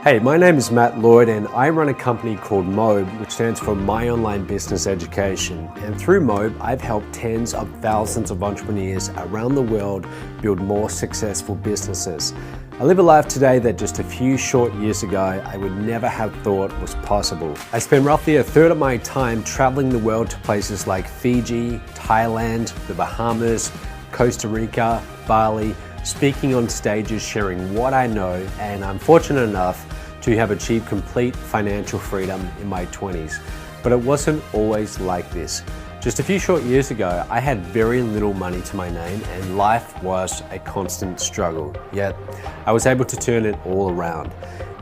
Hey, my name is Matt Lloyd and I run a company called MOBE, which stands for My Online Business Education. And through MOBE, I've helped tens of thousands of entrepreneurs around the world build more successful businesses. I live a life today that just a few short years ago, I would never have thought was possible. I spend roughly a third of my time traveling the world to places like Fiji, Thailand, the Bahamas, Costa Rica, Bali, speaking on stages, sharing what I know, and I'm fortunate enough to have achieved complete financial freedom in my 20s. But it wasn't always like this. Just a few short years ago, I had very little money to my name and life was a constant struggle. Yet, I was able to turn it all around.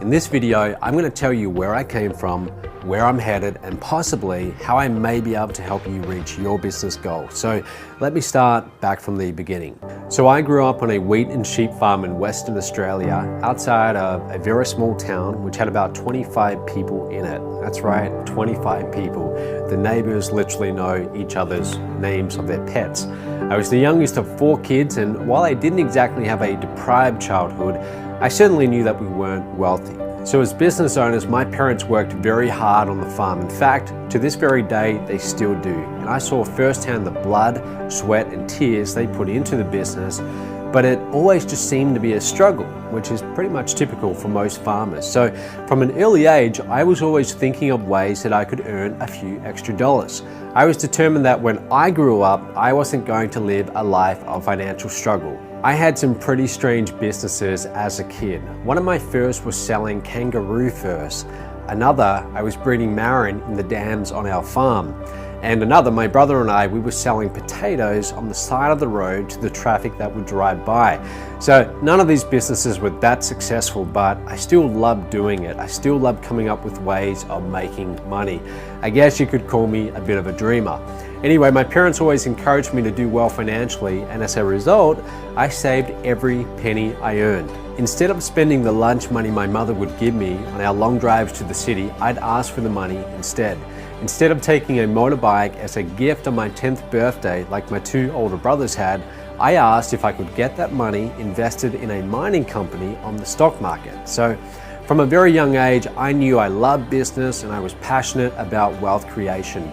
In this video, I'm going to tell you where I came from, where I'm headed, and possibly how I may be able to help you reach your business goal. So let me start back from the beginning. So I grew up on a wheat and sheep farm in Western Australia, outside of a very small town, which had about 25 people in it. That's right, 25 people. The neighbors literally know each other's names of their pets. I was the youngest of 4 kids, and while I didn't exactly have a deprived childhood, I certainly knew that we weren't wealthy. So as business owners, my parents worked very hard on the farm. In fact, to this very day, they still do. And I saw firsthand the blood, sweat, and tears they put into the business, but it always just seemed to be a struggle, which is pretty much typical for most farmers. So from an early age, I was always thinking of ways that I could earn a few extra dollars. I was determined that when I grew up, I wasn't going to live a life of financial struggle. I had some pretty strange businesses as a kid. One of my first was selling kangaroo furs. Another, I was breeding marron in the dams on our farm. And another, my brother and I, we were selling potatoes on the side of the road to the traffic that would drive by. So none of these businesses were that successful, but I still loved doing it. I still loved coming up with ways of making money. I guess you could call me a bit of a dreamer. Anyway, my parents always encouraged me to do well financially, and as a result, I saved every penny I earned. Instead of spending the lunch money my mother would give me on our long drives to the city, I'd ask for the money instead. Instead of taking a motorbike as a gift on my 10th birthday like my 2 older brothers had, I asked if I could get that money invested in a mining company on the stock market. So from a very young age, I knew I loved business and I was passionate about wealth creation.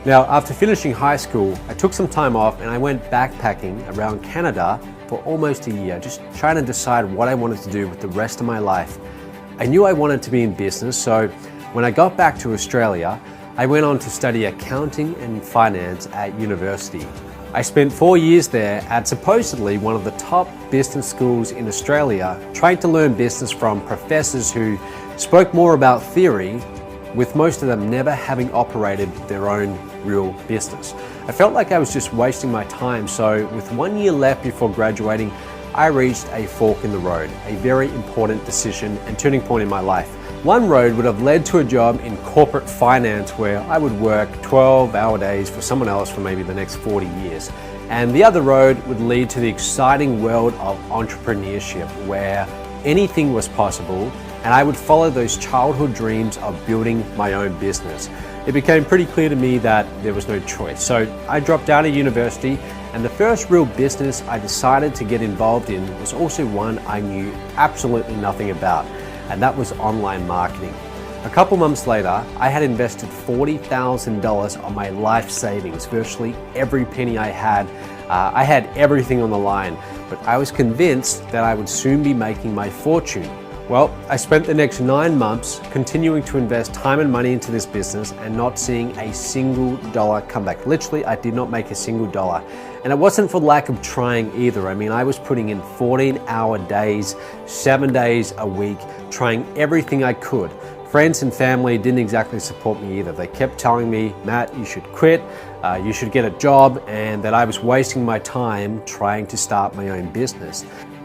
Now, after finishing high school, I took some time off and I went backpacking around Canada for almost a year, just trying to decide what I wanted to do with the rest of my life. I knew I wanted to be in business, so when I got back to Australia, I went on to study accounting and finance at university. I spent 4 years there at supposedly one of the top business schools in Australia, trying to learn business from professors who spoke more about theory, with most of them never having operated their own real business. I felt like I was just wasting my time, so with 1 year left before graduating, I reached a fork in the road, a very important decision and turning point in my life. One road would have led to a job in corporate finance where I would work 12-hour days for someone else for maybe the next 40 years. And the other road would lead to the exciting world of entrepreneurship where anything was possible, and I would follow those childhood dreams of building my own business. It became pretty clear to me that there was no choice. So I dropped out of university, and the first real business I decided to get involved in was also one I knew absolutely nothing about, and that was online marketing. A couple months later, I had invested $40,000 of my life savings, virtually every penny I had. I had everything on the line, but I was convinced that I would soon be making my fortune. Well, I spent the next 9 months continuing to invest time and money into this business and not seeing a single dollar come back. Literally, I did not make a single dollar. And it wasn't for lack of trying either. I mean, I was putting in 14-hour days, 7 days a week, trying everything I could. Friends and family didn't exactly support me either. They kept telling me, Matt, you should quit, you should get a job, and that I was wasting my time trying to start my own business.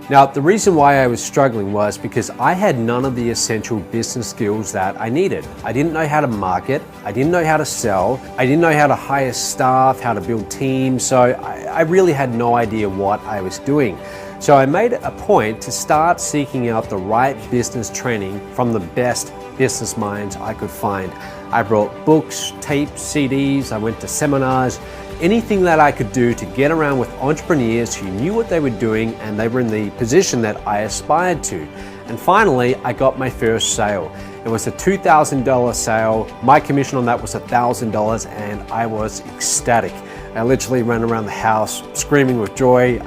Now, the reason why I was struggling was because I had none of the essential business skills that I needed. I didn't know how to market, I didn't know how to sell, I didn't know how to hire staff, how to build teams, so I really had no idea what I was doing. So I made a point to start seeking out the right business training from the best business minds I could find. I brought books, tapes, CDs, I went to seminars, anything that I could do to get around with entrepreneurs who knew what they were doing and they were in the position that I aspired to. And finally, I got my first sale. It was a $2,000 sale. My commission on that was $1,000 and I was ecstatic. I literally ran around the house screaming with joy.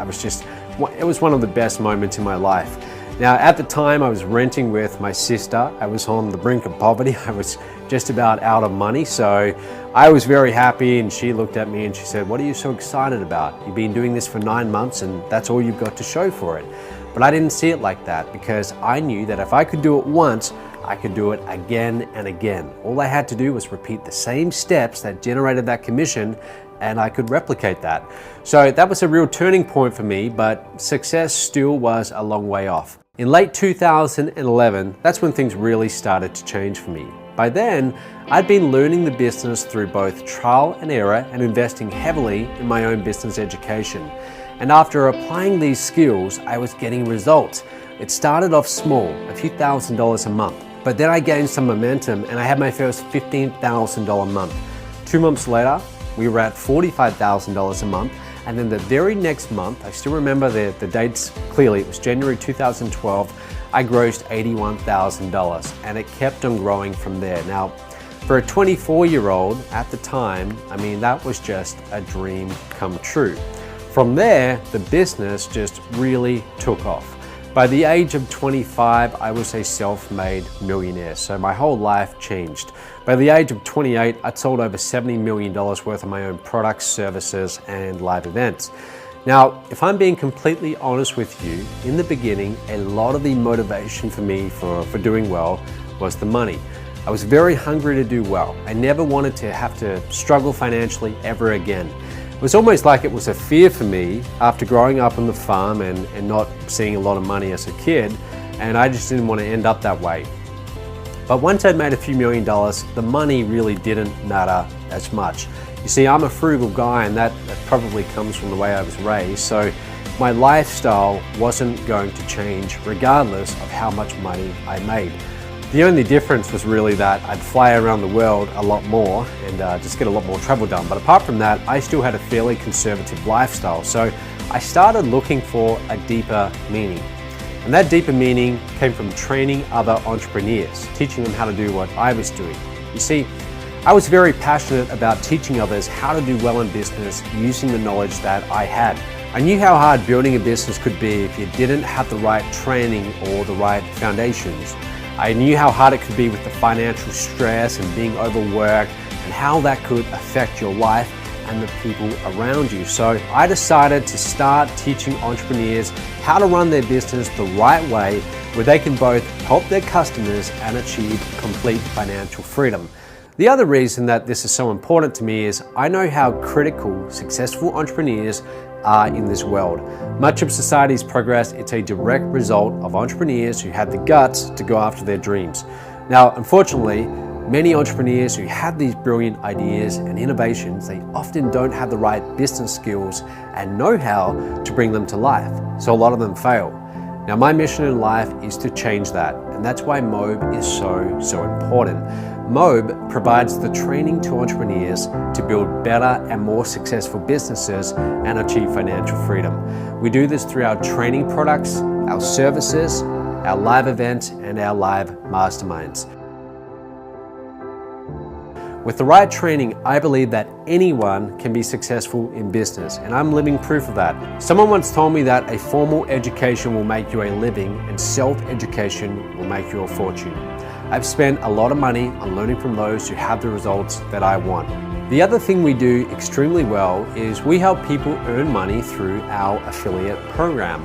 It was one of the best moments in my life. Now, at the time, I was renting with my sister. I was on the brink of poverty. I was just about out of money. So I was very happy, and she looked at me and she said, "What are you so excited about? You've been doing this for 9 months and that's all you've got to show for it." But I didn't see it like that, because I knew that if I could do it once, I could do it again and again. All I had to do was repeat the same steps that generated that commission, and I could replicate that. So that was a real turning point for me, but success still was a long way off. In late 2011, that's when things really started to change for me. By then, I'd been learning the business through both trial and error and investing heavily in my own business education. And after applying these skills, I was getting results. It started off small, a few $1,000s a month, but then I gained some momentum and I had my first $15,000 month. 2 months later, we were at $45,000 a month. And then the very next month, I still remember the dates clearly, it was January 2012, I grossed $81,000 and it kept on growing from there. Now, for a 24-year-old at the time, I mean, that was just a dream come true. From there, the business just really took off. By the age of 25, I was a self-made millionaire, so my whole life changed. By the age of 28, I'd sold over $70 million worth of my own products, services, and live events. Now, if I'm being completely honest with you, in the beginning, a lot of the motivation for me for doing well was the money. I was very hungry to do well. I never wanted to have to struggle financially ever again. It was almost like it was a fear for me after growing up on the farm and not seeing a lot of money as a kid, and I just didn't want to end up that way. But once I'd made a few $1,000,000, the money really didn't matter as much. You see, I'm a frugal guy, and that probably comes from the way I was raised, so my lifestyle wasn't going to change regardless of how much money I made. The only difference was really that I'd fly around the world a lot more and just get a lot more travel done. But apart from that, I still had a fairly conservative lifestyle. So I started looking for a deeper meaning. And that deeper meaning came from training other entrepreneurs, teaching them how to do what I was doing. You see, I was very passionate about teaching others how to do well in business using the knowledge that I had. I knew how hard building a business could be if you didn't have the right training or the right foundations. I knew how hard it could be with the financial stress and being overworked and how that could affect your life and the people around you. So I decided to start teaching entrepreneurs how to run their business the right way, where they can both help their customers and achieve complete financial freedom. The other reason that this is so important to me is I know how critical successful entrepreneurs are in this world. Much of society's progress, it's a direct result of entrepreneurs who had the guts to go after their dreams. Now, unfortunately, many entrepreneurs who have these brilliant ideas and innovations, they often don't have the right business skills and know-how to bring them to life. So a lot of them fail. Now, my mission in life is to change that, and that's why MOB is so important. MOB provides the training to entrepreneurs to build better and more successful businesses and achieve financial freedom. We do this through our training products, our services, our live events, and our live masterminds. With the right training, I believe that anyone can be successful in business, and I'm living proof of that. Someone once told me that a formal education will make you a living and self-education will make you a fortune. I've spent a lot of money on learning from those who have the results that I want. The other thing we do extremely well is we help people earn money through our affiliate program.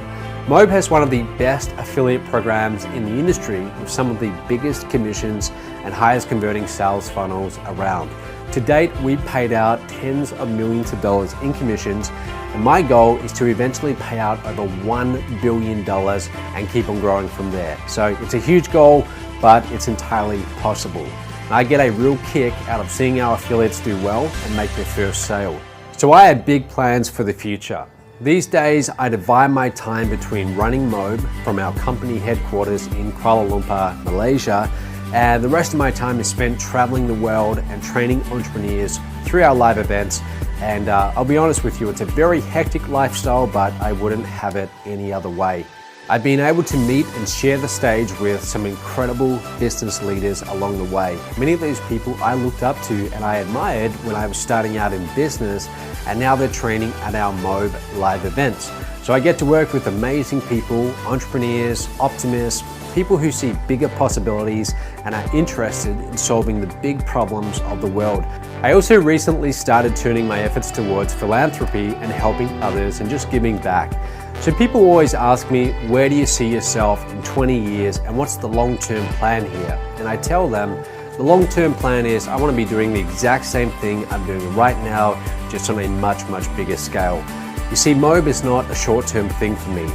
MOB has one of the best affiliate programs in the industry with some of the biggest commissions and highest converting sales funnels around. To date, we've paid out tens of millions of dollars in commissions, and my goal is to eventually pay out over $1 billion and keep on growing from there. So it's a huge goal, but it's entirely possible. And I get a real kick out of seeing our affiliates do well and make their first sale. So I have big plans for the future. These days, I divide my time between running MOB from our company headquarters in Kuala Lumpur, Malaysia, and the rest of my time is spent traveling the world and training entrepreneurs through our live events. And I'll be honest with you, it's a very hectic lifestyle, but I wouldn't have it any other way. I've been able to meet and share the stage with some incredible business leaders along the way. Many of these people I looked up to and I admired when I was starting out in business, and now they're training at our MOB live events. So I get to work with amazing people, entrepreneurs, optimists, people who see bigger possibilities and are interested in solving the big problems of the world. I also recently started turning my efforts towards philanthropy and helping others and just giving back. So people always ask me, where do you see yourself in 20 years and what's the long-term plan here? And I tell them, the long-term plan is I want to be doing the exact same thing I'm doing right now, just on a much, much bigger scale. You see, MOB is not a short-term thing for me.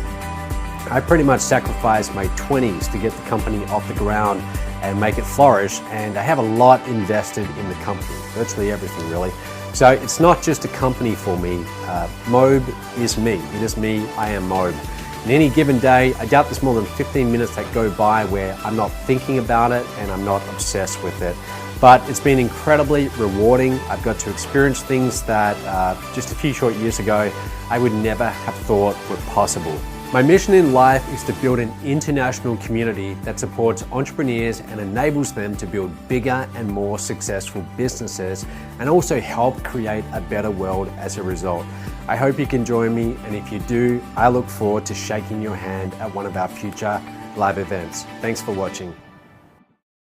I pretty much sacrificed my 20s to get the company off the ground and make it flourish, and I have a lot invested in the company, virtually everything really. So it's not just a company for me. MOB is me. It is me. I am MOB. In any given day, I doubt there's more than 15 minutes that go by where I'm not thinking about it and I'm not obsessed with it. But it's been incredibly rewarding. I've got to experience things that just a few short years ago I would never have thought were possible. My mission in life is to build an international community that supports entrepreneurs and enables them to build bigger and more successful businesses, and also help create a better world as a result. I hope you can join me, and if you do, I look forward to shaking your hand at one of our future live events. Thanks for watching.